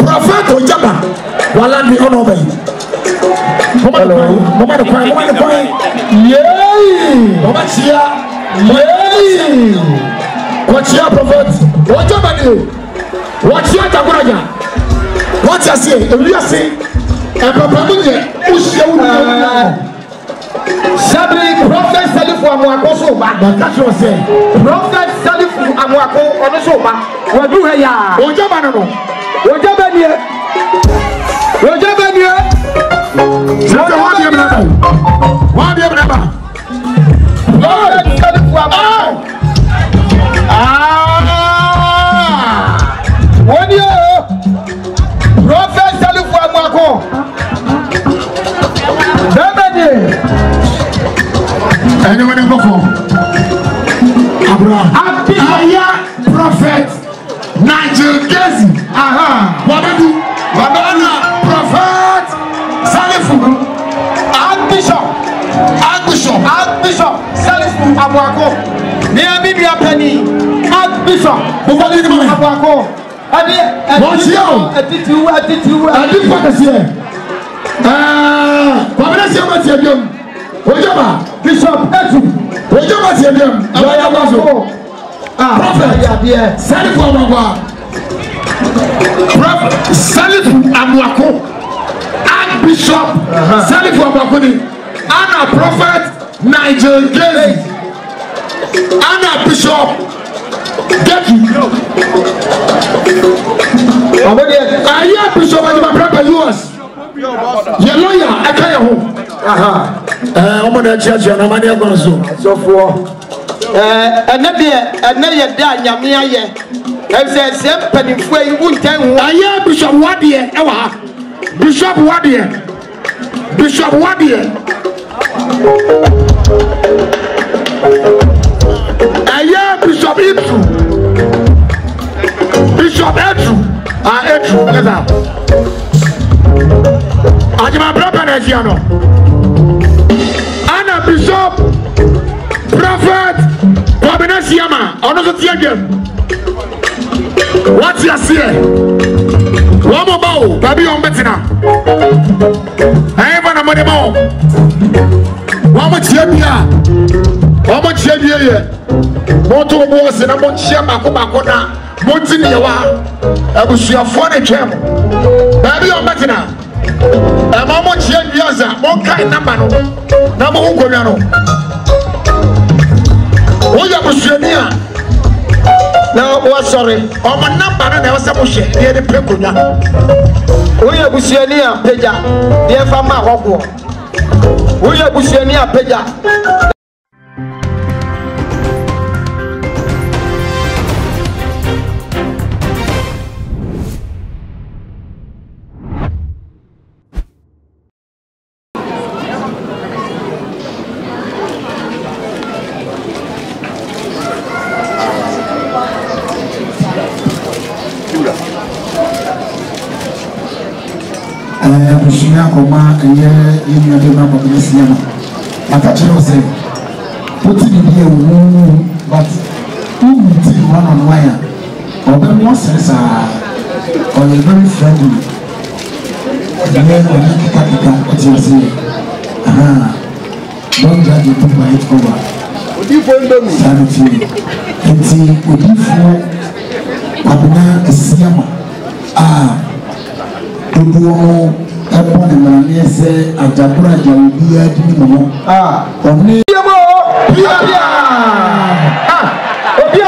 Prophet Ogyaba wala ni ono bay mama the coin yay mama chia yay what chia prophet Ogyaba ni what chia takuraja what you say you say e papa mu je usia wu Sabri prophet Salifu Amoako so ba that was say prophet Salifu Amoako ono so ba wa du he ya Ogyaba no Ogyaba ni Sasa wadi ya mnaba prophet Salifu Amoako wadi ya prophet Salifu Amoako anyone ever for Abraham Aya prophet Nigel Gaisie Wabadu prophet Salifu Archbishop Salifu Amoako Nia Bibia Penny Archbishop Amoako Ogyaba Bishop Etu Ogyaba Tiedem Prophet Salifu Amoako Prophet Salifu Amoako Archbishop Salifu Amoako ni Anna Prophet Nigel Gaisie Anna Bishop Aya Bishop Ogyaba Prophet yours your lawyer I tell you omo na chia na mani agon so for ene ye da nyame aye e se panifo yi untan ho aye bishop wade e wa ha bishop wade aye bishop Etu Etu leza Ajima brother na jiano Anna Bishop Prophet Nsiah ono so tie game what you see one more bow baby on betina I na money mo one more tie bia ye mo to mo se na mo chia bako na mo tini ye wa abusuafo na twem baby on betina e mo chia bia za mo kai number no na mo nkonwa no Oya busuania na wa sorry o mo number na e se mo hye de de pekonya Oya busuania peja de fa ma hokwo Oya busuania peja Bushina koma eye yini ade na Opoki Nsiah akachiro say put in here but who meet one on wire or them no sense or very friendly the men on the capital what you say don't judge the book by its cover sanity enti odifo abuna Nsiah Tuduo ebon mane se ajabura jawbi adini mo oni obi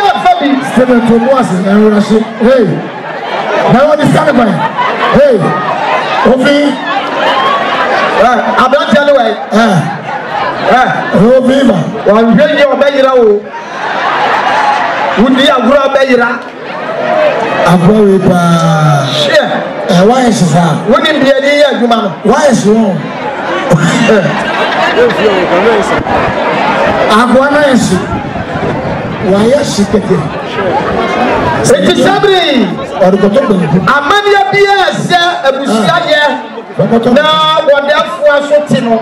afabi seven to was and rush hey now what is that by hey obi abran tell way obi ma wa hwenye obeyira o wudi agura obeyira agura pa why is that? When in the idea, you man, why is wrong? Why is she taking? It is Sabri or the Amania Piers, a Busia. Now, what else was Sotino?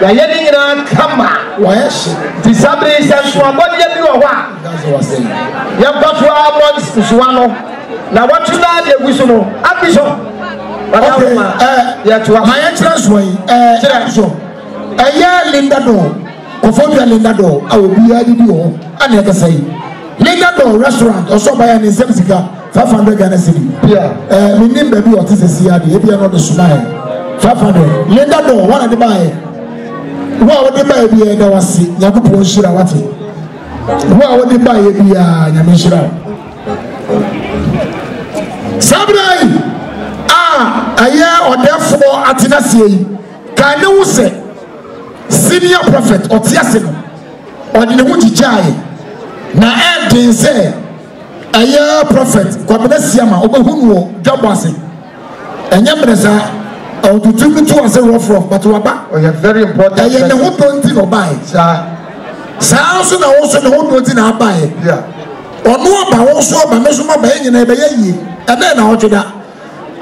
The Yelling Kama. Why is she? The Sabri says, what you are? That's what I say. You have got 2 months to Swano. Now, what you know, Wisono, Abisho. Okay, my entrance way, Linda Do, Kofobia Linda Do, I will be a video, and like I say, Linda Do restaurant, or so by an Zemsika, 500 Ghana City. Yeah, we name baby what is a CRD, if you are not the Sumai, 500. Linda Do, one of the buy. What would the buy be a Dawasi, Yakupo Shirawati? What would the buy be a Yamishra? Sabrai! A year or therefore Atinasi, can you say senior prophet or Tiasino or the Wuti Jai? Na Ed say a year prophet, Quabenesiama, Obahuno, Jabasi, and Yabreza, or to take me to as a rough, but to a back. Oh, you're very important. I am the whole thing or buy. Sounds and also the whole thing I buy. Yeah. Or no, but also by Mesuma Bay and Ebayi, and then I'll do that.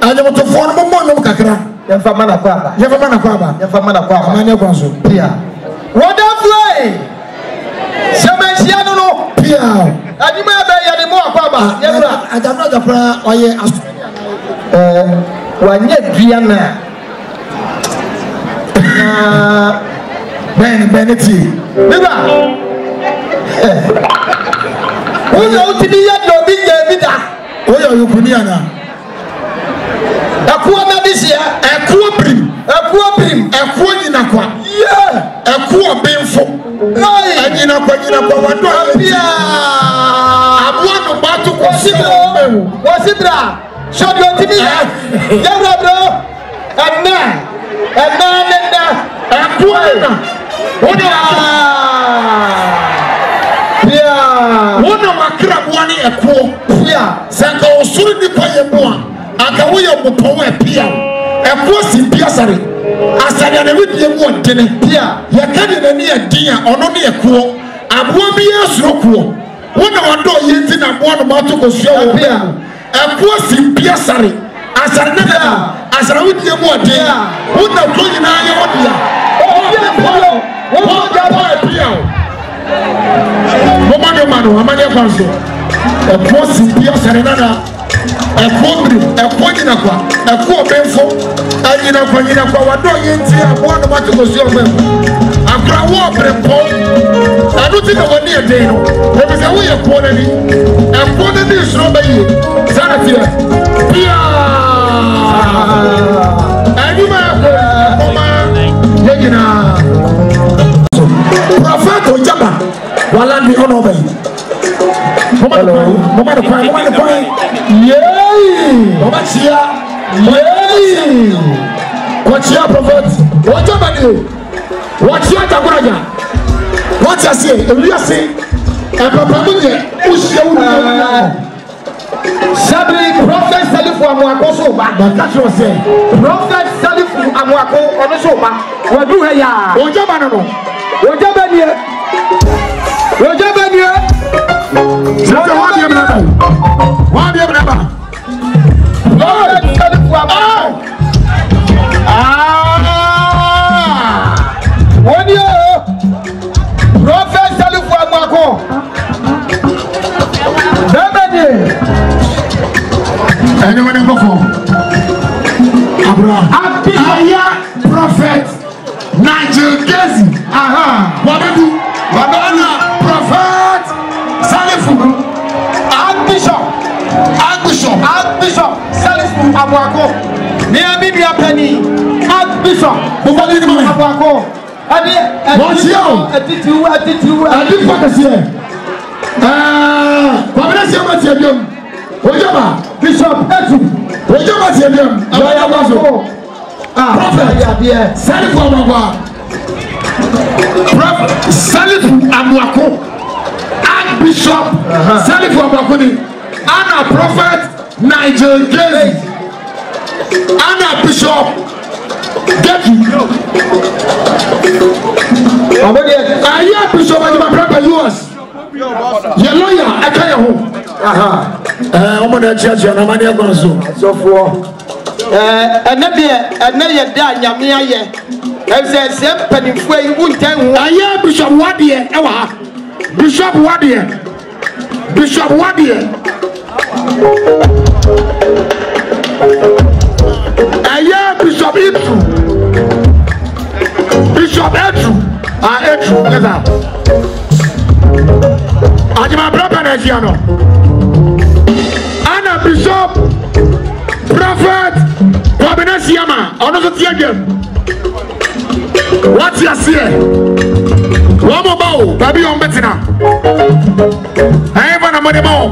I want to form a moment of Kakra. Yafamana Kwaba. Yafamana Kwaba. Yafamana Kwaba. Mania Gonzo. Pia. What a fly! Samasiano Pia. And you may be any more Kwaba. I don't know the prayer or ye one yet Diana. Benity. Never. Who knows to be at your big Vida? Where are you, Puniana? Akua na this year, akua prim, akua inakwa. Yeah, akua benfo. Hey, inakwa wado apia. Abua no batu ko Wasibra. Show you TV. Yeah, bro. Anna. Akua ina. Yeah. Wona makra bwani akua. Yeah. Sanga osuri ni kwa yemwa. Akawoya mupowe pia ekosi pia sare asare na wedi emu odene pia yakade na ne adin a ono ne ekuo aboa bi asuro kuo wona wado yenti na aboa no mato kosua wo pia ekosi pia sare asare na pia asare wedi emu odene wona to nyina ye wodia wo Ogyaba pia mano amane kwanso ekosi pia sare na Ekonyina kwa benfo anyina kwa wado yenti aboa no mate ko so mem akra wo brempo anu ti na woni eden no e be se wo ye ko na ni suro bayi sana ti pia anima ko ma yegina prophet Ogyaba wala ni ono bayi Mama the point. Yay! Mama Chia. Yay! What your prophet? What your body? What your taburaja? What you say? If you say, and Papa Munye, who show Sabri, Prophet Salifu Amoako so bad. That's what I say. Prophet Salifu Amoako on the sofa. What do you have? Ogyaba no. Ogyaba here. Ogyaba here. One day, number. Lord, one year, Prophet Salifu Amoako. Anyone ever go? Abraham. Prophet Nigel Gaisie. What do? Banana Prophet Salifu. Archbishop Salifu Amoako. Miami Penny. Archbishop Amoako. What's your attitude? Ogyaba Bishop Etu Ogyaba Tiemiam Prophet Salifu Amoako. Prophet Salifu Amoako. Archbishop Salifu Amoako. Anna Prophet Nigel Gaisie. Anna Bishop Gaisie. I hear Bishop and my brother yours. Your lawyer, I can't home. I'm on the church and I'm on the console. So for and then you're done, Yamia. And says, Penny, where you wouldn't tell me. I hear Bishop Wadier. Bishop Wadier. Whatever. Ajima brother Nsiah. Anna Bishop, Prophet, Kwabena Siama. Another thing again. What's your say? One more bow, baby on Betina. I have a money bow.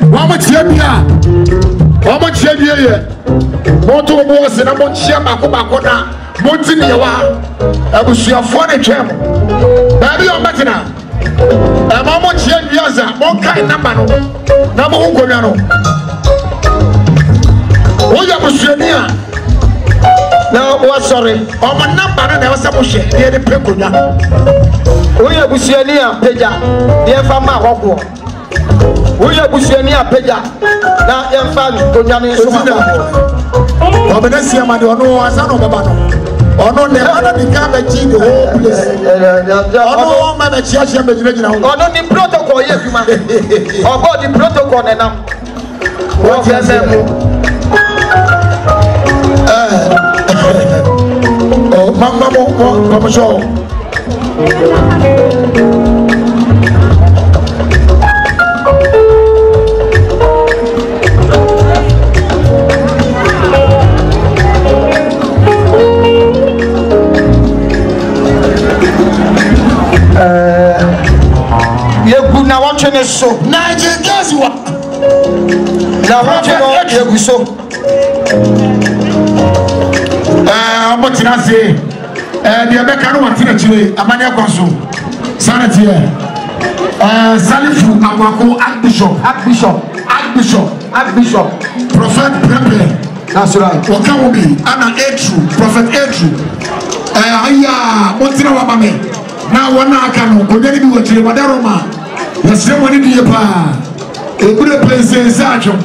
One more champion. One more champion. Moto boss and a more champion. Montinewa, I was your funny champ. Baby on Betina. A moment champions, one kind number. Number one Goniano. Ogyaba. Now, what sorry? On my number, and there was a bush near the Pecunia. Ogyaba, Peja, dear Fama Hoko. Ogyaba, Peja, now, young fan, Goniano. Obenesia, my no, I saw no Babano. Or no, never become a cheat the whole place. Oh, my church, I'm a original. Or not the protocol, yes, you might. Or about the protocol, and I'm. What you say? Oh, Mama, show. Now watching is so Nigel Gaisie. Now watching is so what did I say? The American one to the Chile, Amania Consul, Sanity, Salifu, Amoako, Archbishop, Prophet Pepe. That's right. Okamubi, Anna Etru, Prophet Etru. What's in our mammy? Now one I can go to the Madaroma. There's someone in the bar. A good place in Sergeant.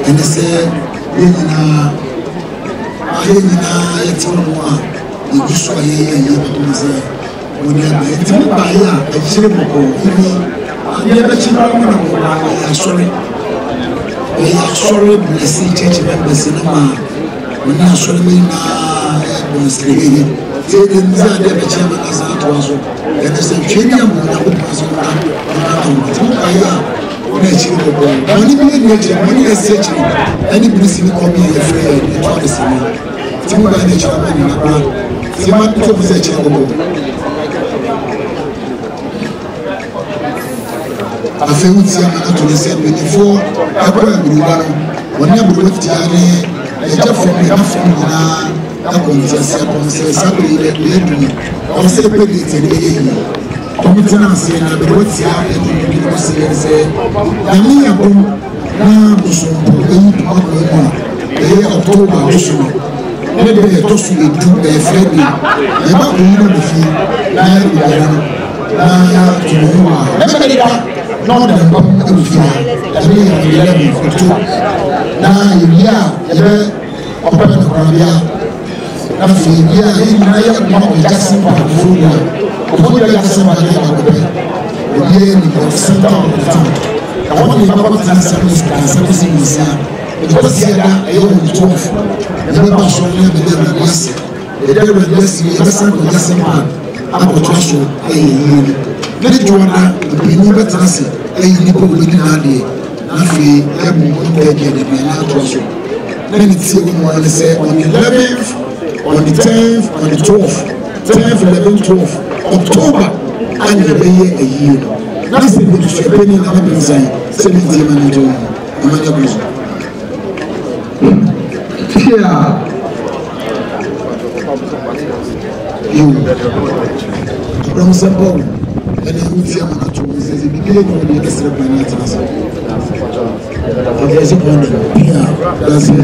And they said, sorry, blessing church members in the when I saw me now, they didn't say that the chairman is out also. And they said, Chenium, I would pass on money being nature, money is searching. Anybody see me call me a friend, and try to see me. Think by the chairman in the blood. See my people is a chairman. I feel to the same before I put a blue one. When you put Tiani, a job from me, not from me. I want to say somebody that led me. I was a pretty today. Committing us in a what's happening in the city and say, I mean, now, October this year. Maybe they toss you a two a Friday. You might be in the field. Now you are to the war. Never did that. Not the bomb of the field. I mean, 11 for 2. Now you are open the Korea. Nothing. Yeah, in Nigel, Jackson Park, Fulia. Before Jackson Park, the center of the town. I want to remember the service and servicing Nsiah. Because here, I own the 12. The member showing them the devil blessing. The devil blessing, the son of Jackson Park. I'm a trash. Let it join her, the new veterans, a nipple within our day. Nothing, I'm going to be an trash. Let me see what I say on the 11th, on the 10th, on the 12th, 10th, 11th, 12th, October, and the year a year. That's the good ship, any other design, 17 manager, Amanda Bridge. Yeah. You. From Sample, and then we see Amoako says, if you get on the next step, I need to answer. There's a point. Yeah, that's it.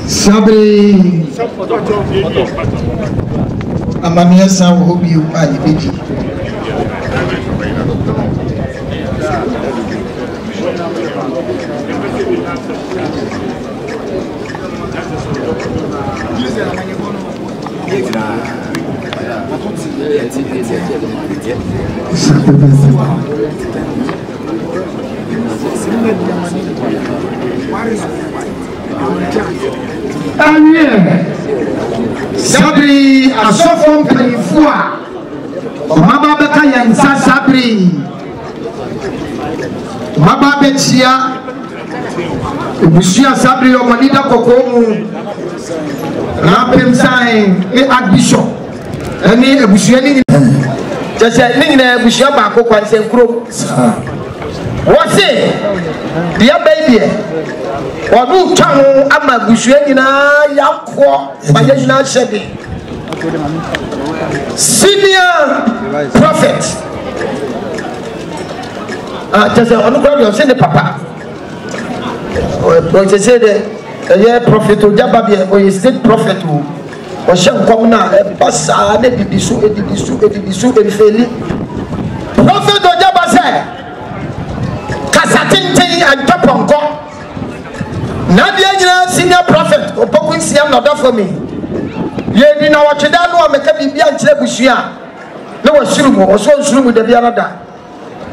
Sabri Amania Sam hope you are the baby. Sabri asofo mpanyifo a omaba beka yansa Sabri omaba bechia ebusia Sabri omonida kokomu na pemsan archbishop ani ebusia ni jeje ni na ebusia ba akokwa nsenkuro wose dia baby wadu twan ama busuye nyina yakwo baye nyina shede senior prophet just on God you say the papa o say the prophet Ogyaba be o state prophet o shenkom na pasa na bibisu efeli prophet Ogyaba say kasatintin antoponko Nadia senior prophet Opoki Nsiah not for me. Ye ni na watcheda no ameka bibia nkyere busua. Na wasurumu oso nsurumu de bia nada.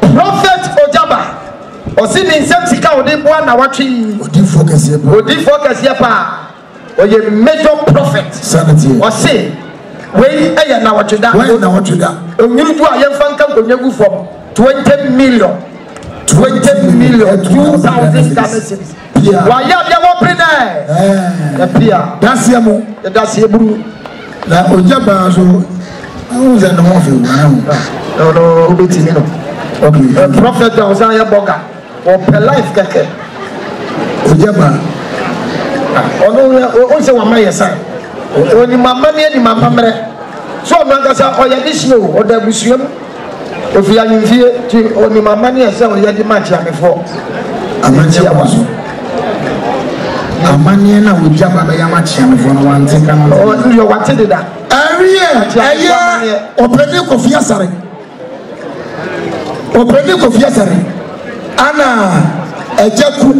Prophet Ogyaba osi ni nsem sika odi boa na watwi odi focus ye pa. Oye major prophet. Sanity. Osi we eya na watcheda. We na watcheda. Onyuru du ayemfa nka konyagu from 20 million 2,000 Ghana. Why you have open there? That's Yamu. That's Yabu. Now, Ogyaba, so I was at the morphine. No, okay. Prophet Nsiah Boga or per life keke. Ogyaba. Oh no, also one my son. Only my money and my mamma. So I'm not going to say, or the museum. If you are in here, only my money and so you are the match before. Amania Ogyaba be yamachia for one thing can oh you wanted that area openi kofi asare ana ejeku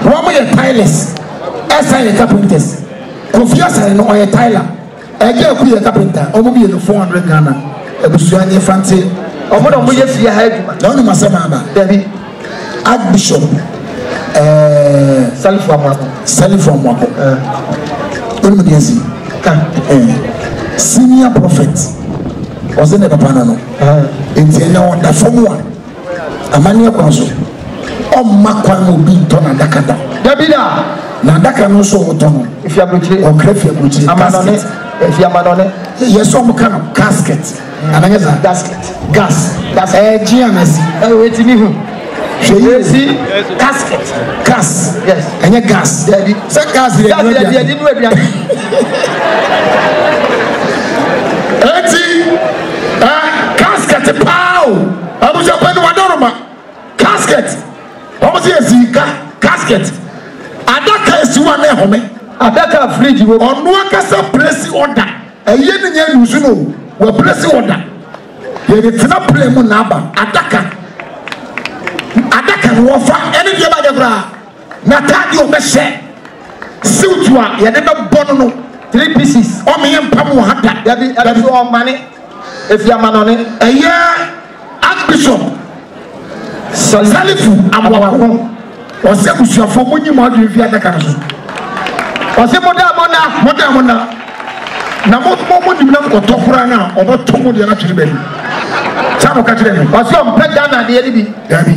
wo ye tilers esa carpenters kofi asare no ye tiler ejeku ye carpenter omo bi 400 Ghana ebusuan ye fante omo no mo ye fia ha aduma na no masema ba David Archbishop Salifu Amoako Gaisie senior prophet was in the papa no entienya wonder from one amania kwaso o makwa no bi to na dakada Dabida na daka no so otono if you are brutally o krefi brutally amanone if you are manone yes some kind of casket ananya gasket gas that's gianasi wait me who see casket gas yes and your gas daddy say gas there didn't we casket pow I was up in one ɔsi esika casket adaka esi wa na ɛhome adaka fridge wo ɔno akasa place order ɛyɛ ne nyɛ nusu no wɔ place order yɛde tena play mu n'aba adaka no wɔfa ɛne deɛ ba de kora na taade ɔbɛhyɛ suit a yɛde bɛbɔ no 3 pieces ɔmo yɛ mpam wɔ ha da yɛde so ɔmane efi amanɔne ɛyɛ archbishop Salifu Amoako ɔsɛ busuafo mo nyi mo adwene fi adaka no so ɔsɛ mo da mo na mo nim na nkɔtɔ koraa na ɔbɛtɔ mo deɛ na twere baabi saa mo ka kyerɛ me ɔsɛ ɔmpɛ Ghana deɛ ne bi dabi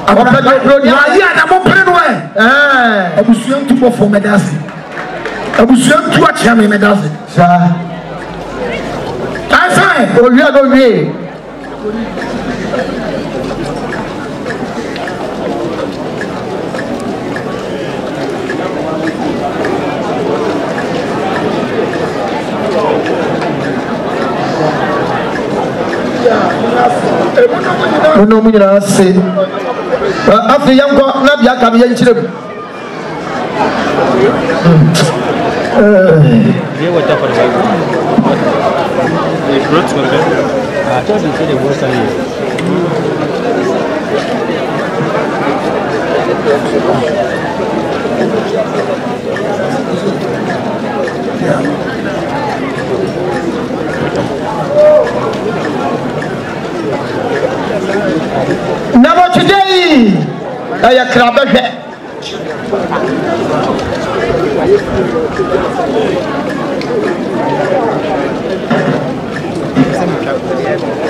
ɔmpɛ wayi a na mo pere no abusua ntubɔfo mɛda ase abusua ntu akyea me mɛda ase saa asae owia no wie ono mu nyinaa se afei yɛnkɔ na deɛ aka no yɛnkyerɛ mu Now today, I crab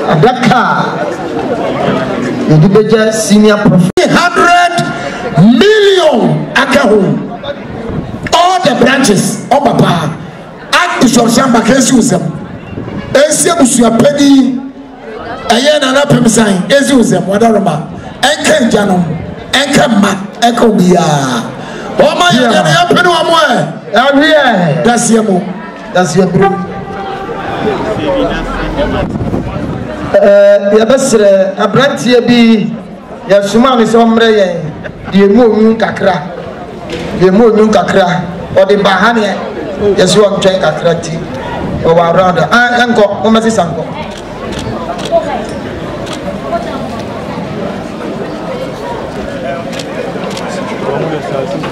Adaka, the senior prophet 100 million akahu. All the branches of Papa, Archbishop Samba Kesusem, Esiabusia Penny. Ayen and up him saying, Ezusem, whatever, Enken Janum, Enkema, Ekobia. Oh, my, you're going to happen one more. That's your move. That's your group. Yabasre, a branch here be Yasuman is ombre, the moon kakra, or the Bahania, yes, you want to check a crati, or around Uncle, Omasis uncle.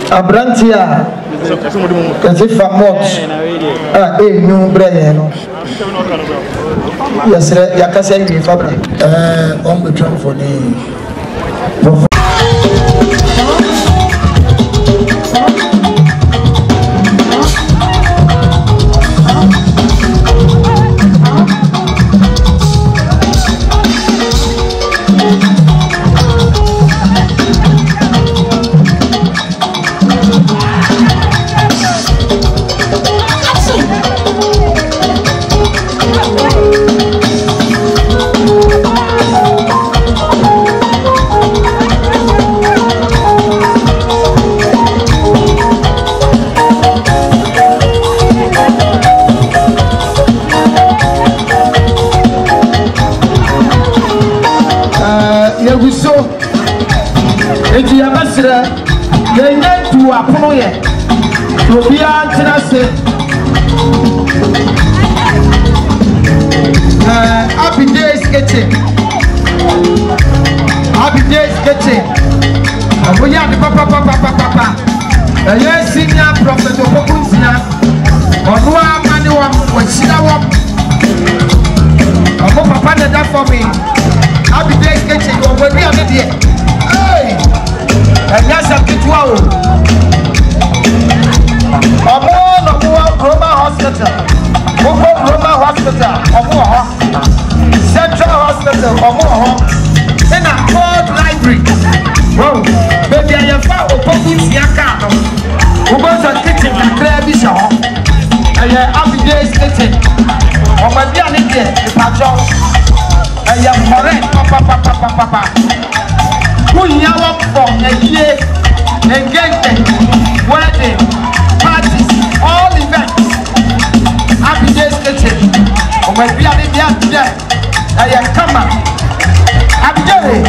Abrantia kasi famot new brain yes ya kasi ni fabra on the train for ni Yes, senior prophet Opoki Nsiah. Onwa mani wa wachida wa. Omo papa na that for me. Happy days kitchen go we are there. Hey. Enya sabitwa o. Omo no Roma Hospital. Roma Hospital. Omo ho. Central Hospital. Omo ho. In a old library. Wow. Baby, I have found Opoki Nsiah. We go to kitchen and clear this out. And happy days kitchen. On my dear Nigel, the patron. And you have correct, papa. Who you have for a year, engagement, wedding, parties, all events. Happy days kitchen. On my dear Nigel, and you come up. Happy day.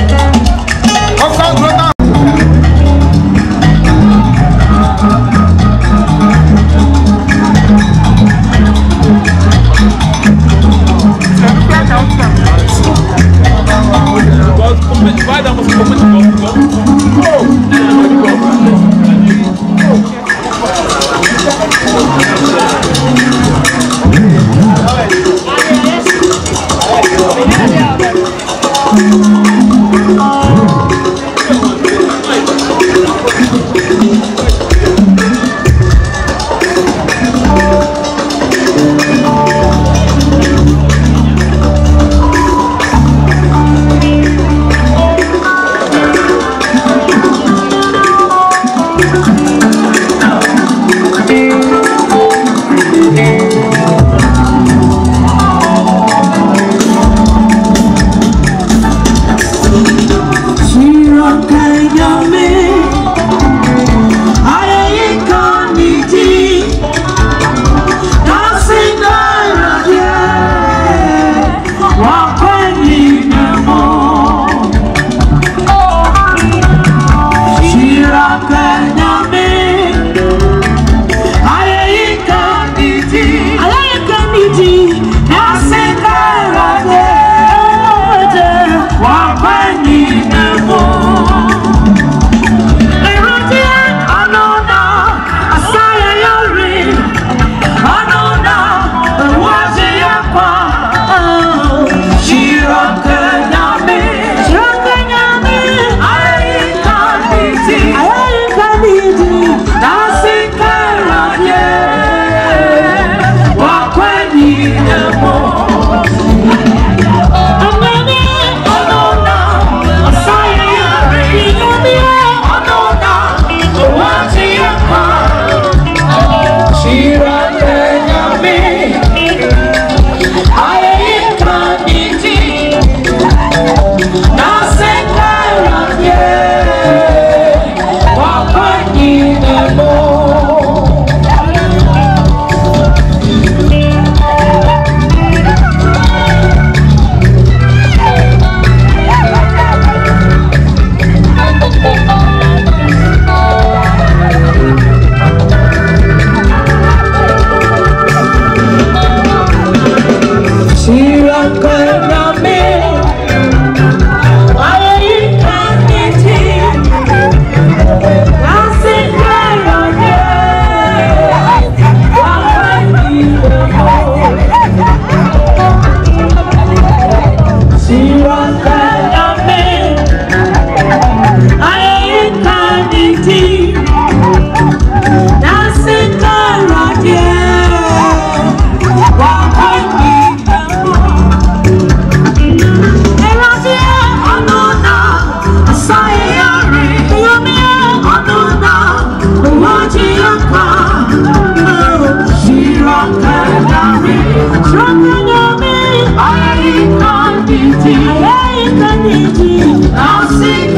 I'll sing